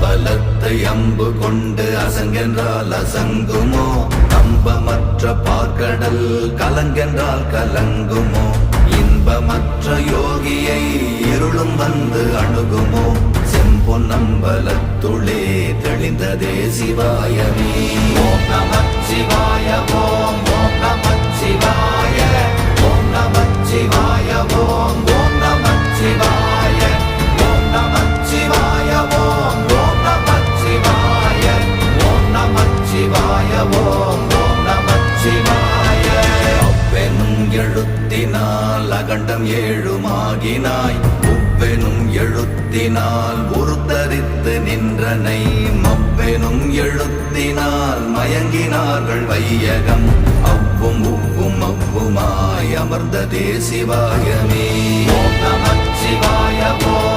பலத்தை அம்பு கொண்டு அசங்கென்றால் அசங்குமோ? நம்பமற்ற பார்க்கடல் கலங்கென்றால் கலங்குமோ? இன்பமற்ற யோகியை இருளும் வந்து அணுகுமோ? செம்பொன்னம்பலத்துளே தெளிந்ததே சிவாயமே. ஓம் நமச்சிவாய ஓம் ஓம் நமச்சிவாய ஓம் நமச்சிவாய ஓம் ஓம் நமச்சிவாய ஓம் நமச்சிவாய ஓம் ஓம் நமச்சிவாய ஓம் நமச்சிவாய ஓம் ஓம் நமச்சிவாய. அவ்வெனும் எழுத்தினால் அகண்டம் ஏழுமாகினாய், உவ்வெனும் எழுத்தினால் உருத்தரித்து நின்றனை, மவ்வெனும் எழுத்தினால் மயங்கினார்கள் வையகம். அவ்வும் உவ்வும் அவ்வுமாய் அமர்ந்ததே சிவாயமே. ஓம் நமச்சிவாய ஓம்